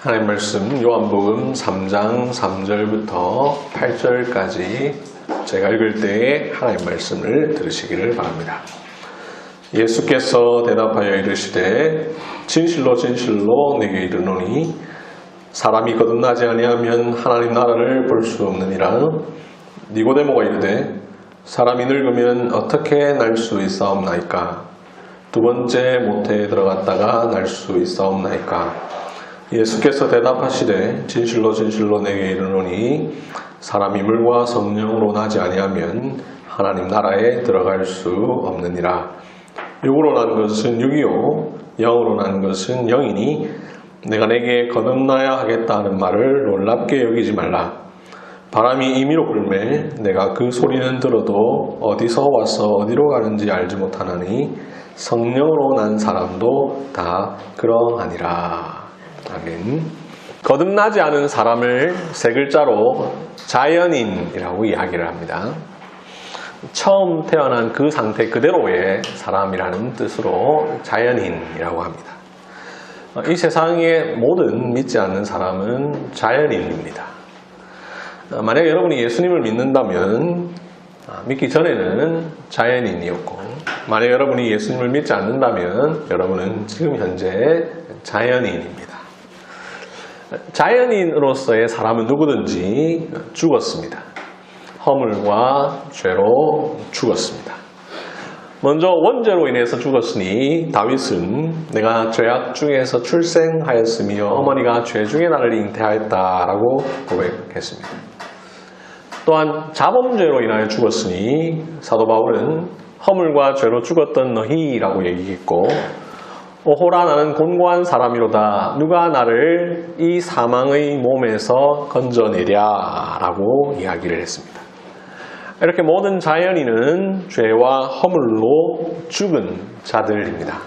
하나님 말씀 요한복음 3장 3절부터 8절까지 제가 읽을 때에 하나님 말씀을 들으시기를 바랍니다. 예수께서 대답하여 이르시되 진실로 진실로 내게 이르노니 사람이 거듭나지 아니하면 하나님 나라를 볼 수 없느니라. 니고데모가 이르되 사람이 늙으면 어떻게 날 수 있사옵나이까? 두 번째 모태에 들어갔다가 날 수 있사옵나이까? 예수께서 대답하시되 진실로 진실로 내게 이르노니 사람이 물과 성령으로 나지 아니하면 하나님 나라에 들어갈 수 없느니라. 육으로 난 것은 육이요 영으로 난 것은 영이니 내가 내게 거듭나야 하겠다 하는 말을 놀랍게 여기지 말라. 바람이 임의로 불매 내가 그 소리는 들어도 어디서 와서 어디로 가는지 알지 못하나니 성령으로 난 사람도 다 그러하니라. 아멘. 거듭나지 않은 사람을 세 글자로 자연인이라고 이야기를 합니다. 처음 태어난 그 상태 그대로의 사람이라는 뜻으로 자연인이라고 합니다. 이 세상의 모든 믿지 않는 사람은 자연인입니다. 만약 여러분이 예수님을 믿는다면 믿기 전에는 자연인이었고, 만약 여러분이 예수님을 믿지 않는다면 여러분은 지금 현재 자연인입니다. 자연인으로서의 사람은 누구든지 죽었습니다. 허물과 죄로 죽었습니다. 먼저 원죄로 인해서 죽었으니 다윗은 내가 죄악 중에서 출생하였으며 어머니가 죄 중에 나를 잉태하였다라고 고백했습니다. 또한 자범죄로 인하여 죽었으니 사도 바울은 허물과 죄로 죽었던 너희라고 얘기했고, 오호라 나는 곤고한 사람이로다 누가 나를 이 사망의 몸에서 건져내랴 라고 이야기를 했습니다. 이렇게 모든 자연인은 죄와 허물로 죽은 자들입니다.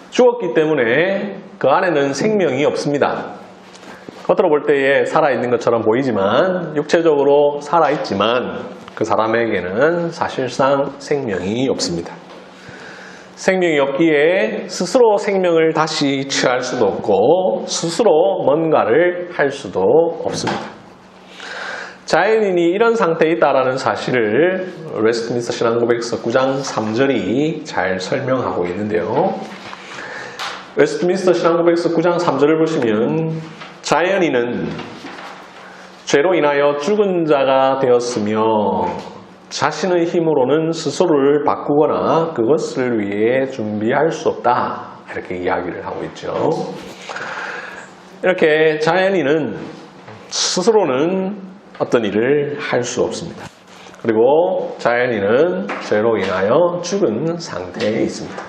죽었기 때문에 그 안에는 생명이 없습니다. 겉으로 볼 때에 살아있는 것처럼 보이지만 육체적으로 살아있지만 그 사람에게는 사실상 생명이 없습니다. 생명이 없기에 스스로 생명을 다시 취할 수도 없고 스스로 뭔가를 할 수도 없습니다. 자연인이 이런 상태에 있다는 사실을 웨스트민스터 신앙고백서 9장 3절이 잘 설명하고 있는데요. 웨스트민스터 신앙고백서 9장 3절을 보시면 자연인은 죄로 인하여 죽은 자가 되었으며 자신의 힘으로는 스스로를 바꾸거나 그것을 위해 준비할 수 없다. 이렇게 이야기를 하고 있죠. 이렇게 자연인은 스스로는 어떤 일을 할 수 없습니다. 그리고 자연인은 죄로 인하여 죽은 상태에 있습니다.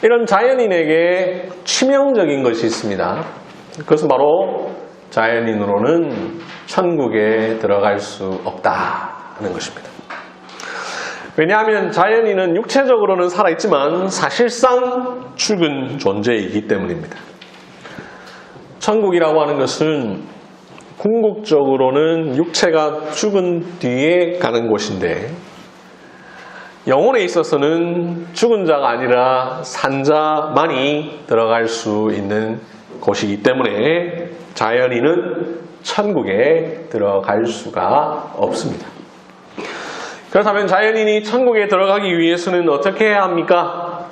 이런 자연인에게 치명적인 것이 있습니다. 그것은 바로 자연인으로는 천국에 들어갈 수 없다는 것입니다. 왜냐하면 자연인은 육체적으로는 살아있지만 사실상 죽은 존재이기 때문입니다. 천국이라고 하는 것은 궁극적으로는 육체가 죽은 뒤에 가는 곳인데, 영혼에 있어서는 죽은 자가 아니라 산 자만이 들어갈 수 있는 곳이기 때문에 자연인은 천국에 들어갈 수가 없습니다. 그렇다면 자연인이 천국에 들어가기 위해서는 어떻게 해야 합니까?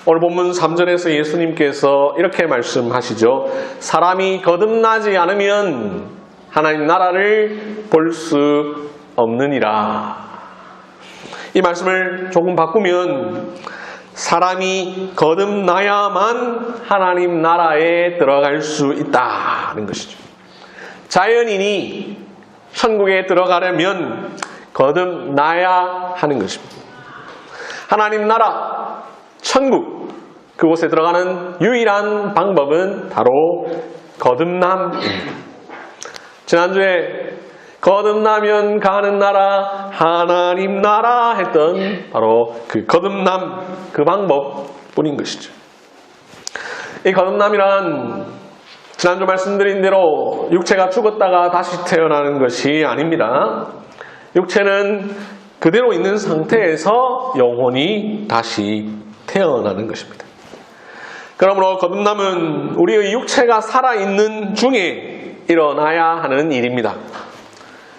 오늘 본문 3절에서 예수님께서 이렇게 말씀하시죠. 사람이 거듭나지 않으면 하나님 나라를 볼 수 없느니라. 이 말씀을 조금 바꾸면 사람이 거듭나야만 하나님 나라에 들어갈 수 있다는 것이죠. 자연인이 천국에 들어가려면 거듭나야 하는 것입니다. 하나님 나라, 천국, 그곳에 들어가는 유일한 방법은 바로 거듭남입니다. 지난주에 거듭나면 가는 나라, 하나님 나라 했던 바로 그 거듭남, 그 방법뿐인 것이죠. 이 거듭남이란 지난주 말씀드린 대로 육체가 죽었다가 다시 태어나는 것이 아닙니다. 육체는 그대로 있는 상태에서 영혼이 다시 태어나는 것입니다. 그러므로 거듭남은 우리의 육체가 살아있는 중에 일어나야 하는 일입니다.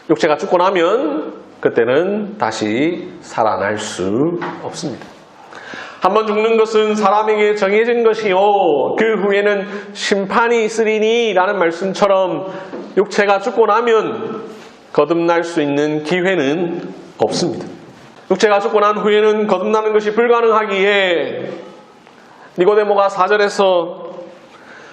육체가 죽고 나면 그때는 다시 살아날 수 없습니다. 한번 죽는 것은 사람에게 정해진 것이요 그 후에는 심판이 있으리니 라는 말씀처럼 육체가 죽고 나면 거듭날 수 있는 기회는 없습니다. 육체가 죽고 난 후에는 거듭나는 것이 불가능하기에 니고데모가 4절에서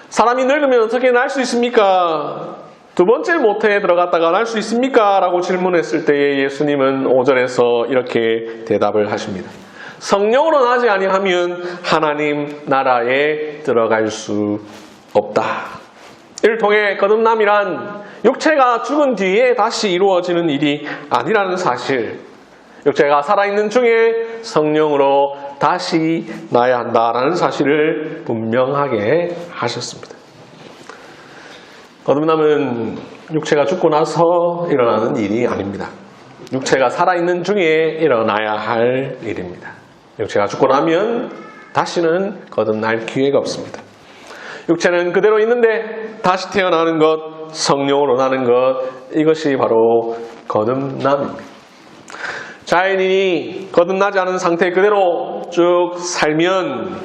사람이 늙으면 어떻게 날 수 있습니까? 두 번째 모태에 들어갔다가 날 수 있습니까? 라고 질문했을 때에 예수님은 5절에서 이렇게 대답을 하십니다. 성령으로 나지 아니하면 하나님 나라에 들어갈 수 없다. 이를 통해 거듭남이란 육체가 죽은 뒤에 다시 이루어지는 일이 아니라는 사실, 육체가 살아있는 중에 성령으로 다시 나야 한다라는 사실을 분명하게 하셨습니다. 거듭남은 육체가 죽고 나서 일어나는 일이 아닙니다. 육체가 살아있는 중에 일어나야 할 일입니다. 육체가 죽고 나면 다시는 거듭날 기회가 없습니다. 육체는 그대로 있는데 다시 태어나는 것, 성령으로 나는 것, 이것이 바로 거듭남입니다. 자연인이 거듭나지 않은 상태 그대로 쭉 살면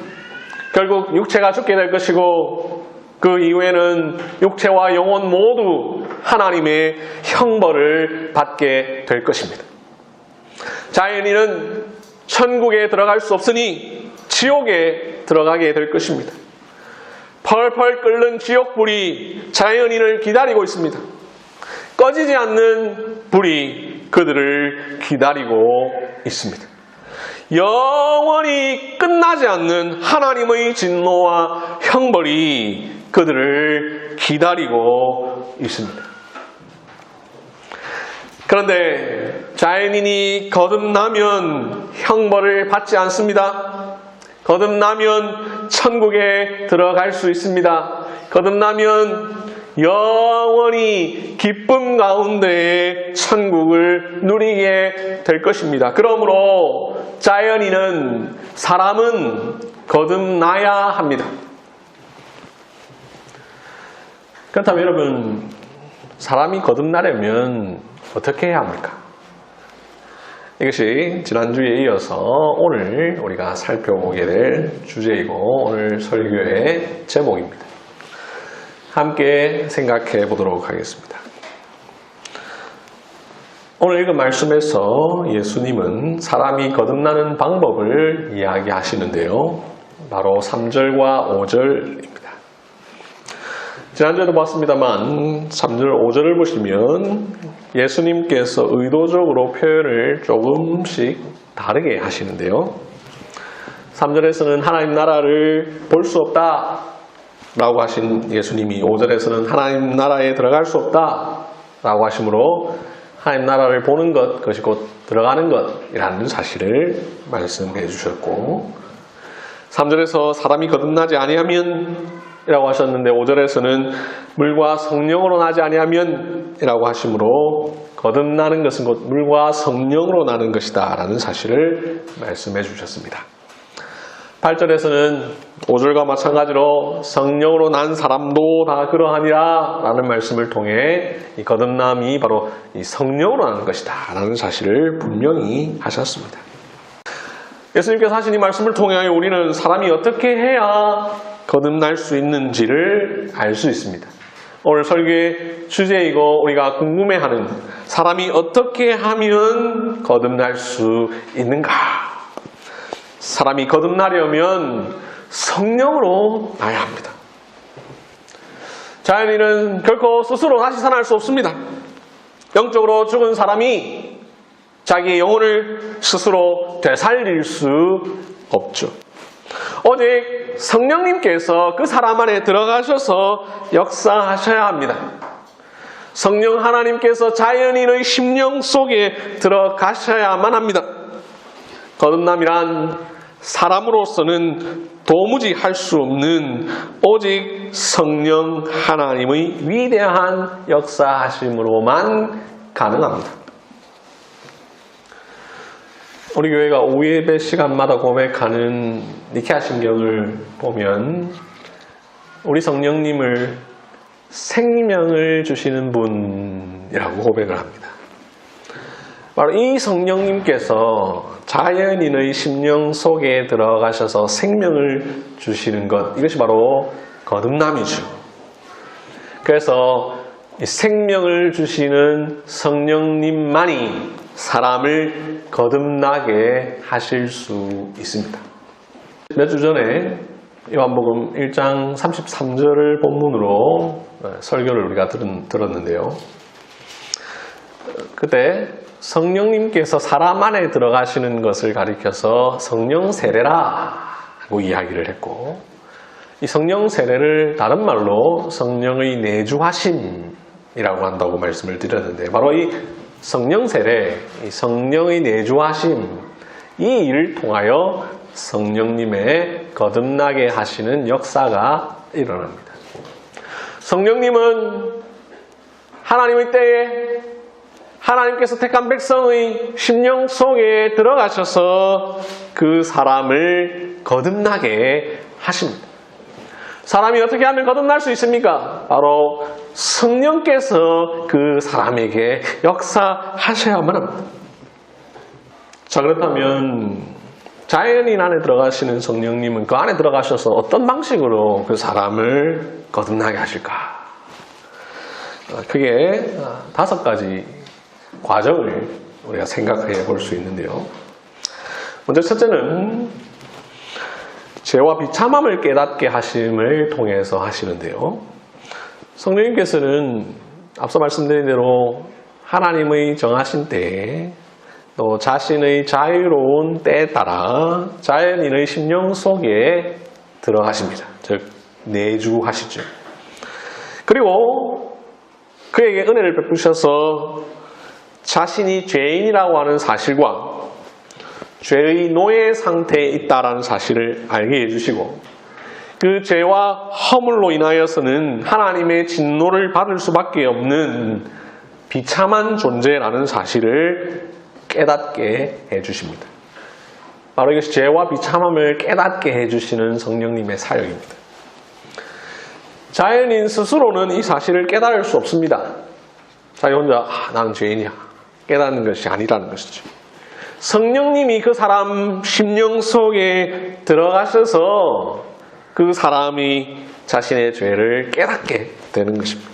결국 육체가 죽게 될 것이고 그 이후에는 육체와 영혼 모두 하나님의 형벌을 받게 될 것입니다. 자연인은 천국에 들어갈 수 없으니 지옥에 들어가게 될 것입니다. 펄펄 끓는 지옥불이 자연인을 기다리고 있습니다. 꺼지지 않는 불이 그들을 기다리고 있습니다. 영원히 끝나지 않는 하나님의 진노와 형벌이 그들을 기다리고 있습니다. 그런데 자연인이 거듭나면 형벌을 받지 않습니다. 거듭나면 천국에 들어갈 수 있습니다. 거듭나면 영원히 기쁨 가운데에 천국을 누리게 될 것입니다. 그러므로 자연인은 사람은 거듭나야 합니다. 그렇다면 여러분, 사람이 거듭나려면 어떻게 해야 합니까? 이것이 지난주에 이어서 오늘 우리가 살펴보게 될 주제이고 오늘 설교의 제목입니다. 함께 생각해 보도록 하겠습니다. 오늘 읽은 말씀에서 예수님은 사람이 거듭나는 방법을 이야기하시는데요. 바로 3절과 5절입니다. 지난주에도 봤습니다만 3절, 5절을 보시면 예수님께서 의도적으로 표현을 조금씩 다르게 하시는데요. 3절에서는 하나님 나라를 볼 수 없다 라고 하신 예수님이 5절에서는 하나님 나라에 들어갈 수 없다 라고 하시므로 하나님 나라를 보는 것, 그것이 곧 들어가는 것이라는 사실을 말씀해 주셨고 3절에서 사람이 거듭나지 아니하면 이라고 하셨는데 5절에서는 물과 성령으로 나지 아니하면 이라고 하시므로 거듭나는 것은 곧 물과 성령으로 나는 것이다 라는 사실을 말씀해 주셨습니다. 8절에서는 5절과 마찬가지로 성령으로 난 사람도 다 그러하니라 라는 말씀을 통해 이 거듭남이 바로 이 성령으로 나는 것이다 라는 사실을 분명히 하셨습니다. 예수님께서 하신 이 말씀을 통해 우리는 사람이 어떻게 해야 거듭날 수 있는지를 알 수 있습니다. 오늘 설교의 주제이고 우리가 궁금해하는 사람이 어떻게 하면 거듭날 수 있는가? 사람이 거듭나려면 성령으로 나야 합니다. 자연인은 결코 스스로 다시 살아날 수 없습니다. 영적으로 죽은 사람이 자기의 영혼을 스스로 되살릴 수 없죠. 오직 성령님께서 그 사람 안에 들어가셔서 역사하셔야 합니다. 성령 하나님께서 자연인의 심령 속에 들어가셔야만 합니다. 거듭남이란 사람으로서는 도무지 할 수 없는 오직 성령 하나님의 위대한 역사하심으로만 가능합니다. 우리 교회가 오후 예배 시간마다 고백하는 니케아 신경을 보면 우리 성령님을 생명을 주시는 분이라고 고백을 합니다. 바로 이 성령님께서 자연인의 심령 속에 들어가셔서 생명을 주시는 것, 이것이 바로 거듭남이죠. 그래서 이 생명을 주시는 성령님만이 사람을 거듭나게 하실 수 있습니다. 몇 주 전에 요한복음 1장 33절을 본문으로 설교를 우리가 들었는데요. 그때 성령님께서 사람 안에 들어가시는 것을 가리켜서 성령 세례라고 이야기를 했고, 이 성령 세례를 다른 말로 성령의 내주하심이라고 한다고 말씀을 드렸는데, 바로 이 성령 세례, 이 성령의 내주하심, 이 일을 통하여 성령님의 거듭나게 하시는 역사가 일어납니다. 성령님은 하나님의 때에 하나님께서 택한 백성의 심령 속에 들어가셔서 그 사람을 거듭나게 하십니다. 사람이 어떻게 하면 거듭날 수 있습니까? 바로 성령께서 그 사람에게 역사하셔야만 합니다. 자, 그렇다면 자연인 안에 들어가시는 성령님은 그 안에 들어가셔서 어떤 방식으로 그 사람을 거듭나게 하실까? 크게 5가지 과정을 우리가 생각해 볼 수 있는데요. 먼저 첫째는 죄와 비참함을 깨닫게 하심을 통해서 하시는데요. 성령님께서는 앞서 말씀드린 대로 하나님의 정하신 때에 또 자신의 자유로운 때에 따라 자연인의 심령 속에 들어가십니다. 즉 내주하시죠. 그리고 그에게 은혜를 베푸셔서 자신이 죄인이라고 하는 사실과 죄의 노예 상태에 있다라는 사실을 알게 해주시고, 그 죄와 허물로 인하여서는 하나님의 진노를 받을 수밖에 없는 비참한 존재라는 사실을 깨닫게 해주십니다. 바로 이것이 죄와 비참함을 깨닫게 해주시는 성령님의 사역입니다. 자연인 스스로는 이 사실을 깨달을 수 없습니다. 자기 혼자 나는 죄인이야 깨닫는 것이 아니라는 것이죠. 성령님이 그 사람 심령 속에 들어가셔서 그 사람이 자신의 죄를 깨닫게 되는 것입니다.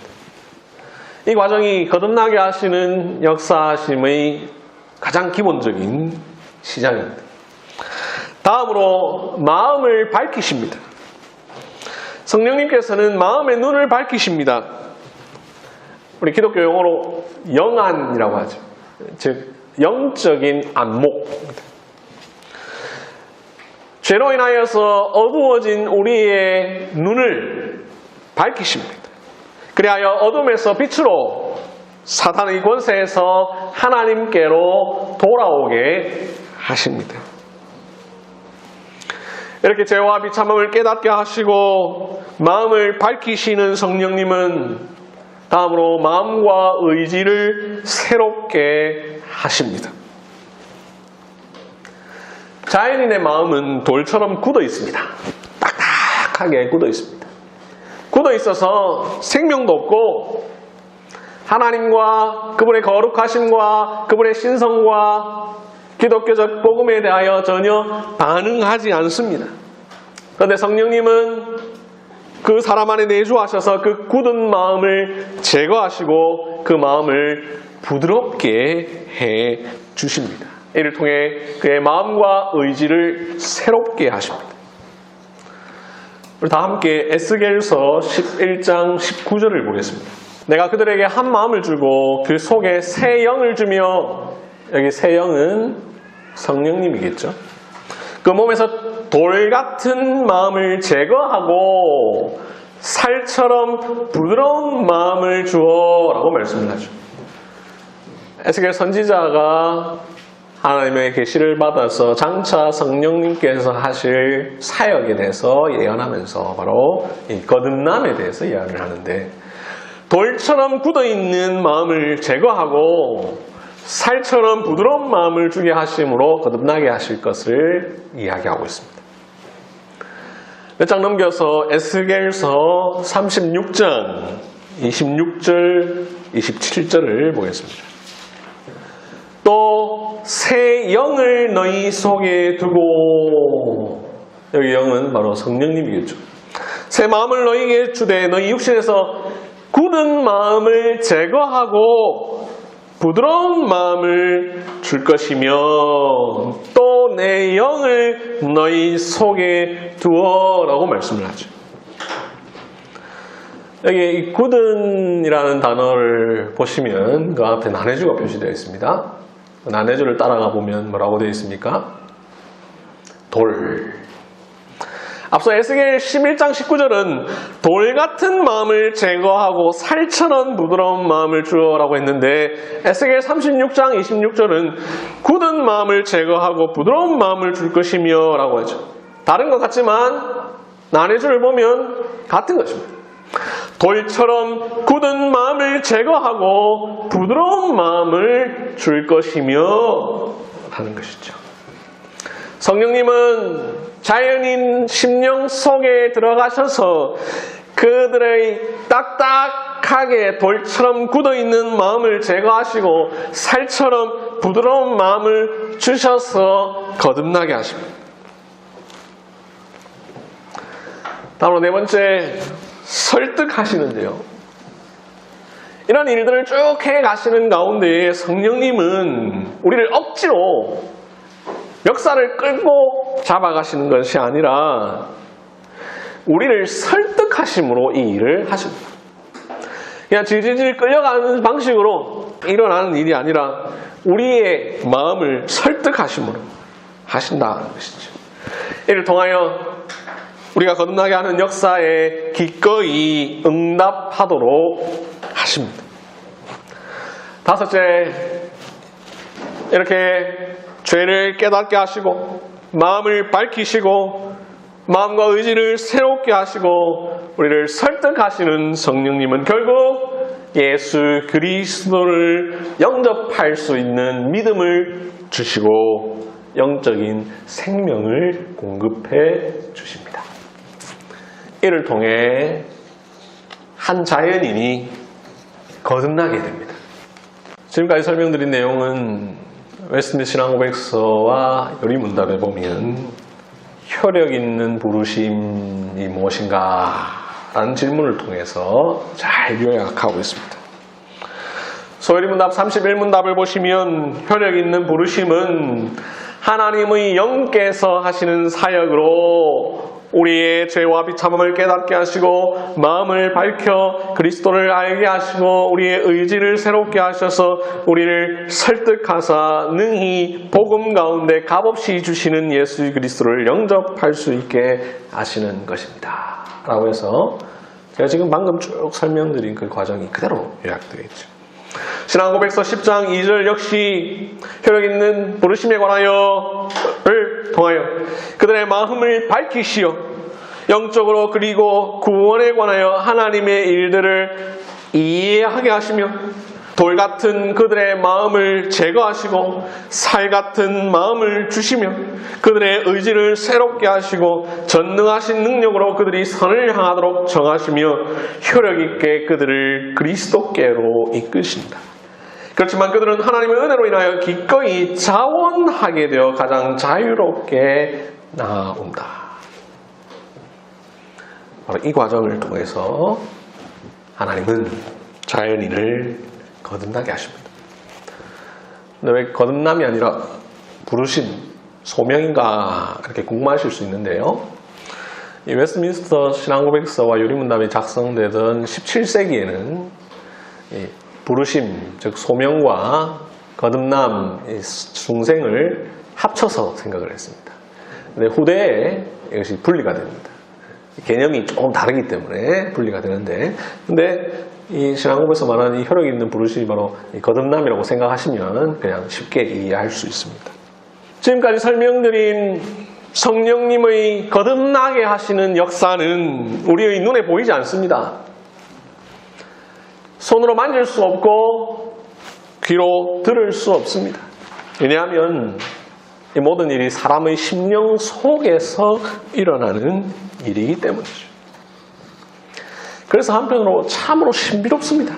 이 과정이 거듭나게 하시는 역사하심의 가장 기본적인 시작입니다. 다음으로 마음을 밝히십니다. 성령님께서는 마음의 눈을 밝히십니다. 우리 기독교 용어로 영안이라고 하죠. 즉 영적인 안목입니다. 죄로 인하여서 어두워진 우리의 눈을 밝히십니다. 그리하여 어둠에서 빛으로, 사탄의 권세에서 하나님께로 돌아오게 하십니다. 이렇게 죄와 비참함을 깨닫게 하시고 마음을 밝히시는 성령님은 다음으로 마음과 의지를 새롭게 하십니다. 자연인의 마음은 돌처럼 굳어 있습니다. 딱딱하게 굳어 있습니다. 굳어 있어서 생명도 없고 하나님과 그분의 거룩하심과 그분의 신성과 기독교적 복음에 대하여 전혀 반응하지 않습니다. 그런데 성령님은 그 사람 안에 내주하셔서 그 굳은 마음을 제거하시고 그 마음을 부드럽게 해 주십니다. 이를 통해 그의 마음과 의지를 새롭게 하십니다. 우리 다 함께 에스겔서 11장 19절을 보겠습니다. 내가 그들에게 한 마음을 주고 그 속에 새 영을 주며, 여기 새 영은 성령님이겠죠. 그 몸에서 돌 같은 마음을 제거하고 살처럼 부드러운 마음을 주어 라고 말씀을 하죠. 에스겔 선지자가 하나님의 계시를 받아서 장차 성령님께서 하실 사역에 대해서 예언하면서 바로 이 거듭남에 대해서 이야기를 하는데, 돌처럼 굳어있는 마음을 제거하고 살처럼 부드러운 마음을 주게 하심으로 거듭나게 하실 것을 이야기하고 있습니다. 몇 장 넘겨서 에스겔서 36장 26절 27절을 보겠습니다. 또 새 영을 너희 속에 두고, 여기 영은 바로 성령님이겠죠. 새 마음을 너희에게 주되 너희 육신에서 굳은 마음을 제거하고 부드러운 마음을 줄 것이며 또 내 영을 너희 속에 두어라고 말씀을 하죠. 여기 이 굳은이라는 단어를 보시면 그 앞에 난해주가 표시되어 있습니다. 난해주를 따라가 보면 뭐라고 되어 있습니까? 돌. 앞서 에스겔 11장 19절은 돌 같은 마음을 제거하고 살처럼 부드러운 마음을 주어라고 했는데 에스겔 36장 26절은 굳은 마음을 제거하고 부드러운 마음을 줄 것이며 라고 하죠. 다른 것 같지만 난해주를 보면 같은 것입니다. 돌처럼 굳은 마음을 제거하고 부드러운 마음을 줄 것이며 하는 것이죠. 성령님은 자연인 심령 속에 들어가셔서 그들의 딱딱하게 돌처럼 굳어있는 마음을 제거하시고 살처럼 부드러운 마음을 주셔서 거듭나게 하십니다. 다음으로 네 번째, 설득하시는데요. 이런 일들을 쭉 해가시는 가운데 성령님은 우리를 억지로 멱살을 끌고 잡아가시는 것이 아니라 우리를 설득하심으로 이 일을 하십니다. 그냥 질질질 끌려가는 방식으로 일어나는 일이 아니라 우리의 마음을 설득하심으로 하신다는 것이죠. 이를 통하여 우리가 거듭나게 하는 역사에 기꺼이 응답하도록 하십니다. 다섯째, 이렇게 죄를 깨닫게 하시고 마음을 밝히시고 마음과 의지를 새롭게 하시고 우리를 설득하시는 성령님은 결국 예수 그리스도를 영접할 수 있는 믿음을 주시고 영적인 생명을 공급해 주십니다. 이를 통해 한 자연인이 거듭나게 됩니다. 지금까지 설명드린 내용은 웨스트민스터 신앙고백서와 요리문답에 보면 효력 있는 부르심이 무엇인가 라는 질문을 통해서 잘 요약하고 있습니다. 소요리문답 31문답을 보시면 효력 있는 부르심은 하나님의 영께서 하시는 사역으로 우리의 죄와 비참함을 깨닫게 하시고 마음을 밝혀 그리스도를 알게 하시고 우리의 의지를 새롭게 하셔서 우리를 설득하사 능히 복음 가운데 값없이 주시는 예수 그리스도를 영접할 수 있게 하시는 것입니다. 라고 해서 제가 지금 방금 쭉 설명드린 그 과정이 그대로 요약되어 있죠. 신앙고백서 10장 2절 역시 효력 있는 부르심에 관하여를 통하여 그들의 마음을 밝히시어 영적으로 그리고 구원에 관하여 하나님의 일들을 이해하게 하시며 돌 같은 그들의 마음을 제거하시고 살 같은 마음을 주시며 그들의 의지를 새롭게 하시고 전능하신 능력으로 그들이 선을 향하도록 정하시며 효력 있게 그들을 그리스도께로 이끄신다. 그렇지만 그들은 하나님의 은혜로 인하여 기꺼이 자원하게 되어 가장 자유롭게 나아온다. 바로 이 과정을 통해서 하나님은 자연인을 거듭나게 하십니다. 근데 왜 거듭남이 아니라 부르심, 소명인가 그렇게 궁금하실 수 있는데요. 이 웨스트민스터 신앙고백서와 요리문답이 작성되던 17세기에는 부르심, 즉 소명과 거듭남, 중생을 합쳐서 생각을 했습니다. 근데 후대에 이것이 분리가 됩니다. 개념이 조금 다르기 때문에 분리가 되는데, 근데 이 신앙고백에서 말하는 이 효력 있는 부르심이 바로 이 거듭남이라고 생각하시면 그냥 쉽게 이해할 수 있습니다. 지금까지 설명드린 성령님의 거듭나게 하시는 역사는 우리의 눈에 보이지 않습니다. 손으로 만질 수 없고 귀로 들을 수 없습니다. 왜냐하면 이 모든 일이 사람의 심령 속에서 일어나는 일이기 때문이죠. 그래서 한편으로 참으로 신비롭습니다.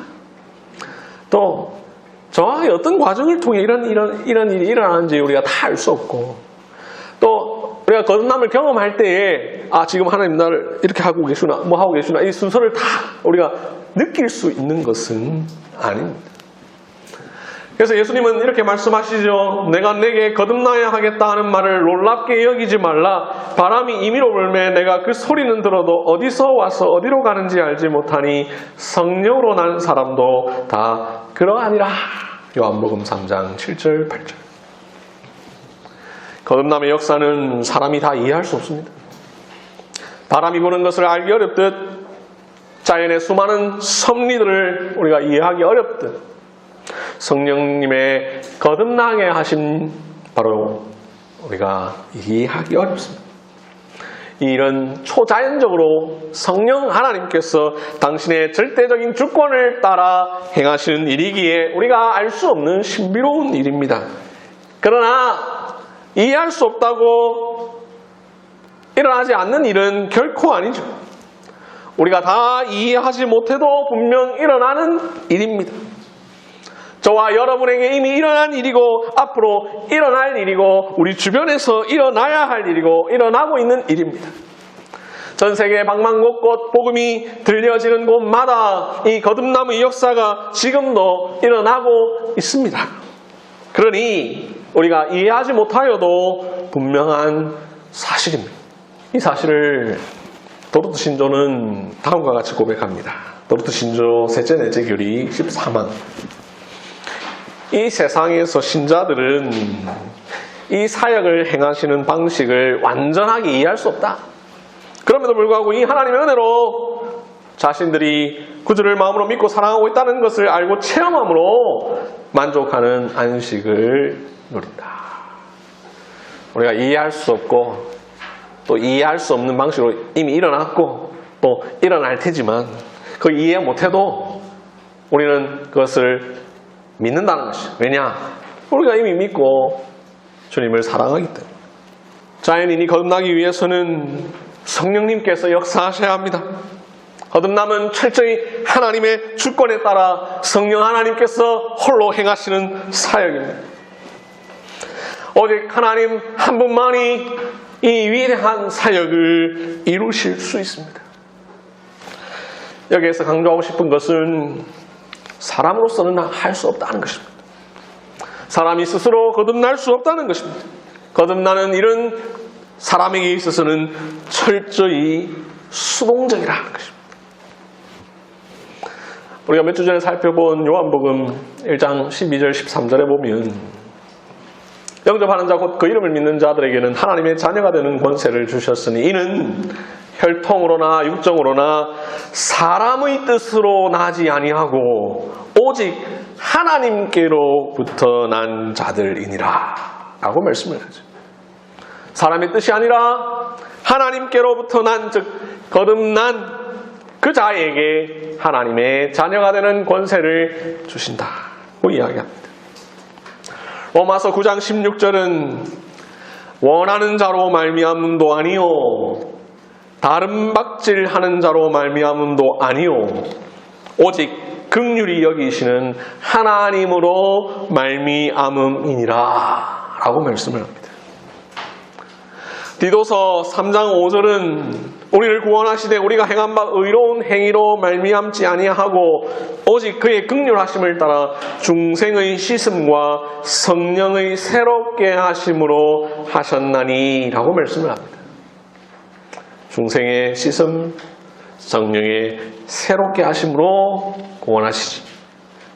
또 정확히 어떤 과정을 통해 이런 일이 일어나는지 우리가 다 알 수 없고, 또 우리가 거듭남을 경험할 때에 지금 하나님 나를 이렇게 하고 계시나 뭐 하고 계시나 이 순서를 다 우리가 느낄 수 있는 것은 아닙니다. 그래서 예수님은 이렇게 말씀하시죠. 내가 내게 거듭나야 하겠다 하는 말을 놀랍게 여기지 말라. 바람이 임의로 불매 내가 그 소리는 들어도 어디서 와서 어디로 가는지 알지 못하니 성령으로 난 사람도 다 그러하니라. 요한복음 3장 7절 8절. 거듭남의 역사는 사람이 다 이해할 수 없습니다. 바람이 부는 것을 알기 어렵듯 자연의 수많은 섭리들을 우리가 이해하기 어렵듯 성령님의 거듭나게 하신 바로 우리가 이해하기 어렵습니다. 이런 초자연적으로 성령 하나님께서 당신의 절대적인 주권을 따라 행하시는 일이기에 우리가 알 수 없는 신비로운 일입니다. 그러나 이해할 수 없다고 일어나지 않는 일은 결코 아니죠. 우리가 다 이해하지 못해도 분명 일어나는 일입니다. 저와 여러분에게 이미 일어난 일이고 앞으로 일어날 일이고 우리 주변에서 일어나야 할 일이고 일어나고 있는 일입니다. 전 세계 방방곳곳 복음이 들려지는 곳마다 이 거듭남의 역사가 지금도 일어나고 있습니다. 그러니 우리가 이해하지 못하여도 분명한 사실입니다. 이 사실을 도르트 신조는 다음과 같이 고백합니다. 도르트 신조 셋째 넷째 교리 14만. 이 세상에서 신자들은 이 사역을 행하시는 방식을 완전하게 이해할 수 없다. 그럼에도 불구하고 이 하나님의 은혜로 자신들이 구주를 마음으로 믿고 사랑하고 있다는 것을 알고 체험함으로 만족하는 안식을 누린다. 우리가 이해할 수 없고 또 이해할 수 없는 방식으로 이미 일어났고 또 일어날 테지만 그 이해 못해도 우리는 그것을 믿는다는 것이죠. 왜냐? 우리가 이미 믿고 주님을 사랑하기 때문에. 자연인이 거듭나기 위해서는 성령님께서 역사하셔야 합니다. 거듭남은 철저히 하나님의 주권에 따라 성령 하나님께서 홀로 행하시는 사역입니다. 오직 하나님 한 분만이 이 위대한 사역을 이루실 수 있습니다. 여기에서 강조하고 싶은 것은 사람으로서는 할 수 없다는 것입니다. 사람이 스스로 거듭날 수 없다는 것입니다. 거듭나는 일은 사람에게 있어서는 철저히 수동적이라는 것입니다. 우리가 몇 주 전에 살펴본 요한복음 1장 12절 13절에 보면 영접하는 자 곧 그 이름을 믿는 자들에게는 하나님의 자녀가 되는 권세를 주셨으니 이는 혈통으로나 육정으로나 사람의 뜻으로 나지 아니하고 오직 하나님께로부터 난 자들이니라 라고 말씀을 하죠. 사람의 뜻이 아니라 하나님께로부터 난 즉 거듭난 그 자에게 하나님의 자녀가 되는 권세를 주신다고 이야기합니다. 로마서 9장 16절은 원하는 자로 말미암음도 아니요 다른 박질하는 자로 말미암음도 아니요 오직 긍휼히 여기시는 하나님으로 말미암음이니라 라고 말씀을 합니다. 디도서 3장 5절은 우리를 구원하시되 우리가 행한 바 의로운 행위로 말미암지 아니하고 오직 그의 긍휼하심을 따라 중생의 씻음과 성령의 새롭게 하심으로 하셨나니 라고 말씀을 합니다. 중생의 씻음, 성령의 새롭게 하심으로 구원하시지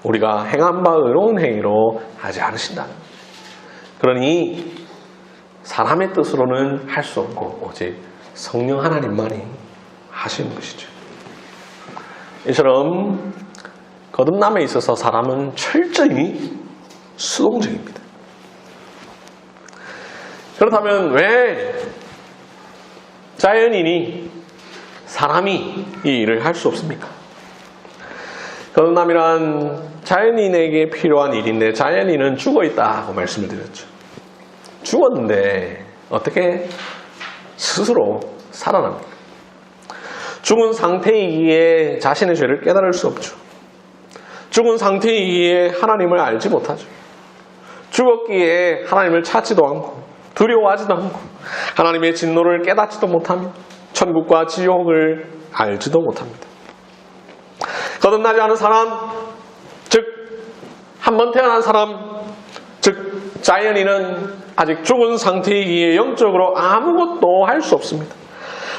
우리가 행한 바 의로운 행위로 하지 않으신다. 그러니 사람의 뜻으로는 할 수 없고 오직 성령 하나님만이 하시는 것이죠. 이처럼 거듭남에 있어서 사람은 철저히 수동적입니다. 그렇다면 왜 자연인이 사람이 이 일을 할 수 없습니까? 거듭남이란 자연인에게 필요한 일인데 자연인은 죽어있다 고 말씀을 드렸죠. 죽었는데 어떻게 스스로 살아납니까? 죽은 상태이기에 자신의 죄를 깨달을 수 없죠. 죽은 상태이기에 하나님을 알지 못하죠. 죽었기에 하나님을 찾지도 않고 두려워하지도 않고 하나님의 진노를 깨닫지도 못하며 천국과 지옥을 알지도 못합니다. 거듭나지 않은 사람, 즉 한 번 태어난 사람, 즉 자연인은 아직 죽은 상태이기에 영적으로 아무것도 할 수 없습니다.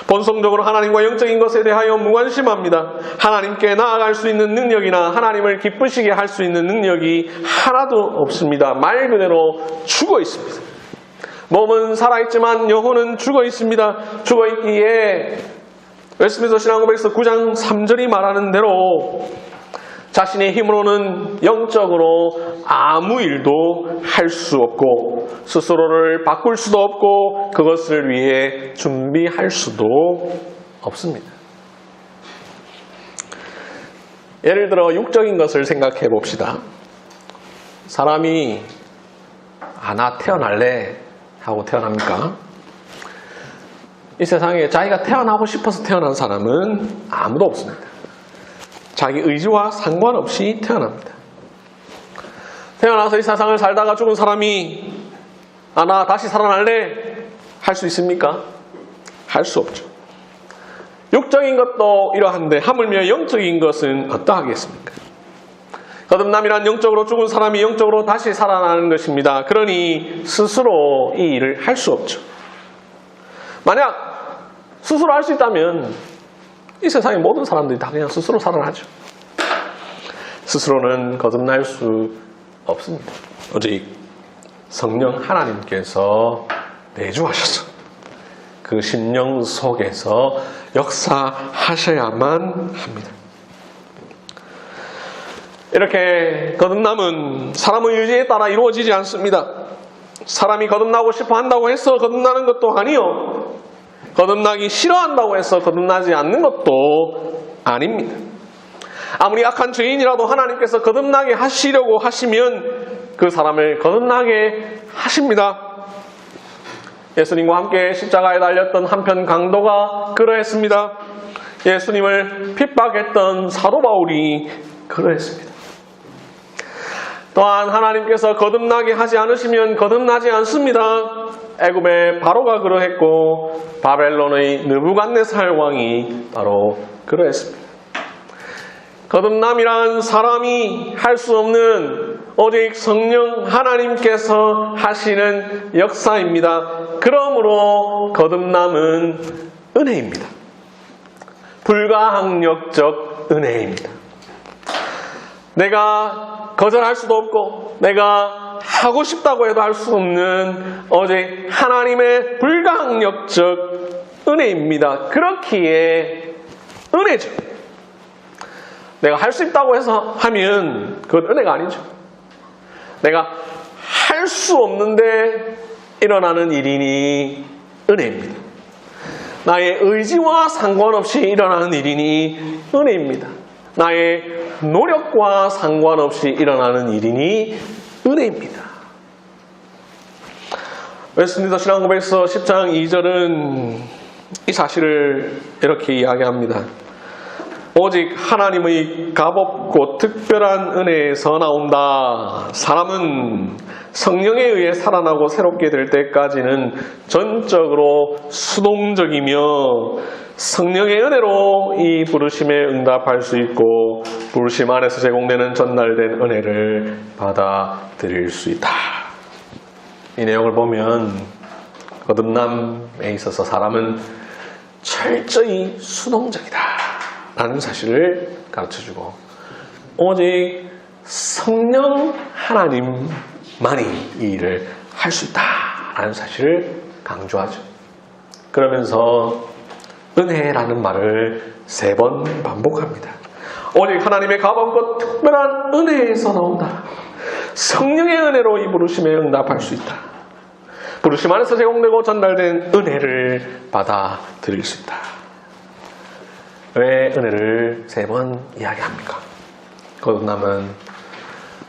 본성적으로 하나님과 영적인 것에 대하여 무관심합니다. 하나님께 나아갈 수 있는 능력이나 하나님을 기쁘시게 할 수 있는 능력이 하나도 없습니다. 말 그대로 죽어 있습니다. 몸은 살아있지만 영혼은 죽어 있습니다. 죽어 있기에 웨스트민스터 신앙고백서 9장 3절이 말하는 대로 자신의 힘으로는 영적으로 아무 일도 할 수 없고 스스로를 바꿀 수도 없고 그것을 위해 준비할 수도 없습니다. 예를 들어 육적인 것을 생각해 봅시다. 사람이 나 태어날래 하고 태어납니까? 이 세상에 자기가 태어나고 싶어서 태어난 사람은 아무도 없습니다. 자기 의지와 상관없이 태어납니다. 태어나서 이 세상을 살다가 죽은 사람이 나 다시 살아날래 할 수 있습니까? 할 수 없죠. 육적인 것도 이러한데 하물며 영적인 것은 어떠하겠습니까? 거듭남이란 영적으로 죽은 사람이 영적으로 다시 살아나는 것입니다. 그러니 스스로 이 일을 할 수 없죠. 만약 스스로 할 수 있다면 이 세상의 모든 사람들이 다 그냥 스스로 살아나죠. 스스로는 거듭날 수 없습니다. 오직 성령 하나님께서 내주하셔서 그 심령 속에서 역사하셔야만 합니다. 이렇게 거듭남은 사람의 의지에 따라 이루어지지 않습니다. 사람이 거듭나고 싶어 한다고 해서 거듭나는 것도 아니요. 거듭나기 싫어한다고 해서 거듭나지 않는 것도 아닙니다. 아무리 악한 죄인이라도 하나님께서 거듭나게 하시려고 하시면 그 사람을 거듭나게 하십니다. 예수님과 함께 십자가에 달렸던 한편 강도가 그러했습니다. 예수님을 핍박했던 사도 바울이 그러했습니다. 또한 하나님께서 거듭나게 하지 않으시면 거듭나지 않습니다. 애굽의 바로가 그러했고 바벨론의 느부갓네살 왕이 바로 그러했습니다. 거듭남이란 사람이 할 수 없는 오직 성령 하나님께서 하시는 역사입니다. 그러므로 거듭남은 은혜입니다. 불가항력적 은혜입니다. 내가 거절할 수도 없고 내가 하고 싶다고 해도 할 수 없는 오직 하나님의 불가항력적 은혜입니다. 그렇기에 은혜죠. 내가 할 수 있다고 해서 하면 그건 은혜가 아니죠. 내가 할 수 없는데 일어나는 일이니 은혜입니다. 나의 의지와 상관없이 일어나는 일이니 은혜입니다. 나의 노력과 상관없이 일어나는 일이니 은혜입니다. 웨스트민스터 신앙고백서 10장 2절은 이 사실을 이렇게 이야기합니다. 오직 하나님의 값없고 특별한 은혜에서 나온다. 사람은 성령에 의해 살아나고 새롭게 될 때까지는 전적으로 수동적이며 성령의 은혜로 이 부르심에 응답할 수 있고 부르심 안에서 제공되는 전달된 은혜를 받아들일 수 있다. 이 내용을 보면 거듭남에 있어서 사람은 철저히 수동적이다 라는 사실을 가르쳐주고 오직 성령 하나님만이 이 일을 할 수 있다 라는 사실을 강조하죠. 그러면서 은혜라는 말을 3번 반복합니다. 오직 하나님의 값없고 특별한 은혜에서 나온다. 성령의 은혜로 이 부르심에 응답할 수 있다. 부르심 안에서 제공되고 전달된 은혜를 받아들일 수 있다. 왜 은혜를 3번 이야기합니까? 거듭남은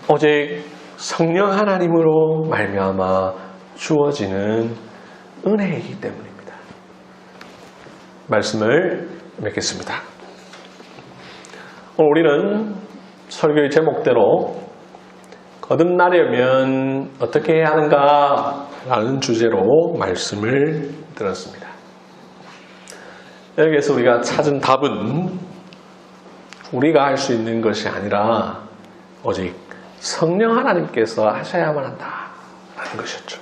오직 성령 하나님으로 말미암아 주어지는 은혜이기 때문입니다. 말씀을 맺겠습니다. 오늘 우리는 설교의 제목대로 거듭나려면 어떻게 해야 하는가 라는 주제로 말씀을 들었습니다. 여기에서 우리가 찾은 답은 우리가 할 수 있는 것이 아니라 오직 성령 하나님께서 하셔야만 한다라는 것이었죠.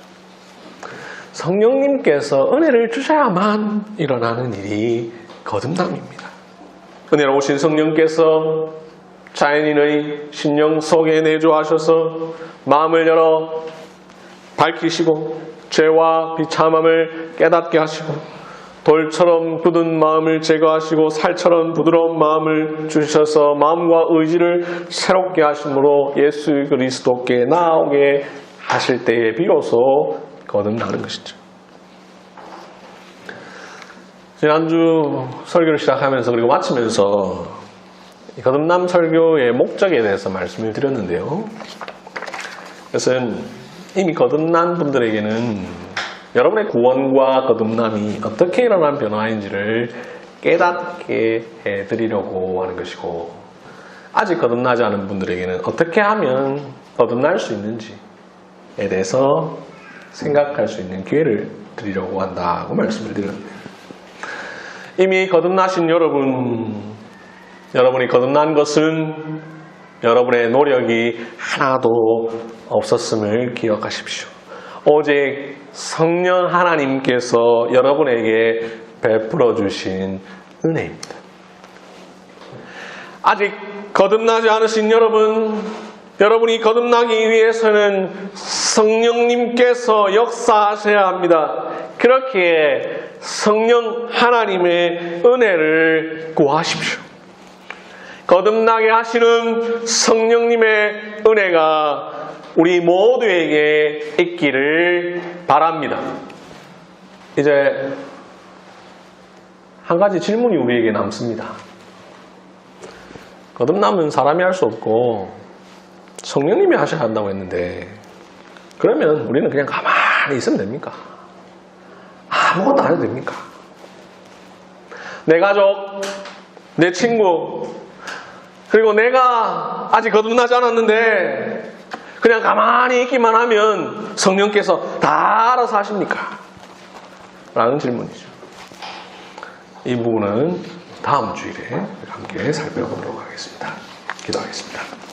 성령님께서 은혜를 주셔야만 일어나는 일이 거듭남입니다. 은혜로우신 성령께서 자연인의 심령 속에 내주하셔서 마음을 열어 밝히시고 죄와 비참함을 깨닫게 하시고 돌처럼 굳은 마음을 제거하시고 살처럼 부드러운 마음을 주셔서 마음과 의지를 새롭게 하심으로 예수 그리스도께 나오게 하실 때에 비로소 거듭나는 것이죠. 지난주 설교를 시작하면서 그리고 마치면서 거듭남 설교의 목적에 대해서 말씀을 드렸는데요. 그것은 이미 거듭난 분들에게는 여러분의 구원과 거듭남이 어떻게 일어난 변화인지를 깨닫게 해드리려고 하는 것이고, 아직 거듭나지 않은 분들에게는 어떻게 하면 거듭날 수 있는지에 대해서 생각할 수 있는 기회를 드리려고 한다고 말씀을 드렸는데, 이미 거듭나신 여러분이 거듭난 것은 여러분의 노력이 하나도 없었음을 기억하십시오. 오직 성령 하나님께서 여러분에게 베풀어 주신 은혜입니다. 아직 거듭나지 않으신 여러분이 거듭나기 위해서는 성령님께서 역사하셔야 합니다. 그렇게 성령 하나님의 은혜를 구하십시오. 거듭나게 하시는 성령님의 은혜가 우리 모두에게 있기를 바랍니다. 이제 한 가지 질문이 우리에게 남습니다. 거듭남은 사람이 할 수 없고 성령님이 하셔야 한다고 했는데, 그러면 우리는 그냥 가만히 있으면 됩니까? 아무것도 안 해도 됩니까? 내 가족, 내 친구, 그리고 내가 아직 거듭나지 않았는데 그냥 가만히 있기만 하면 성령께서 다 알아서 하십니까? 라는 질문이죠. 이 부분은 다음 주일에 함께 살펴보도록 하겠습니다. 기도하겠습니다.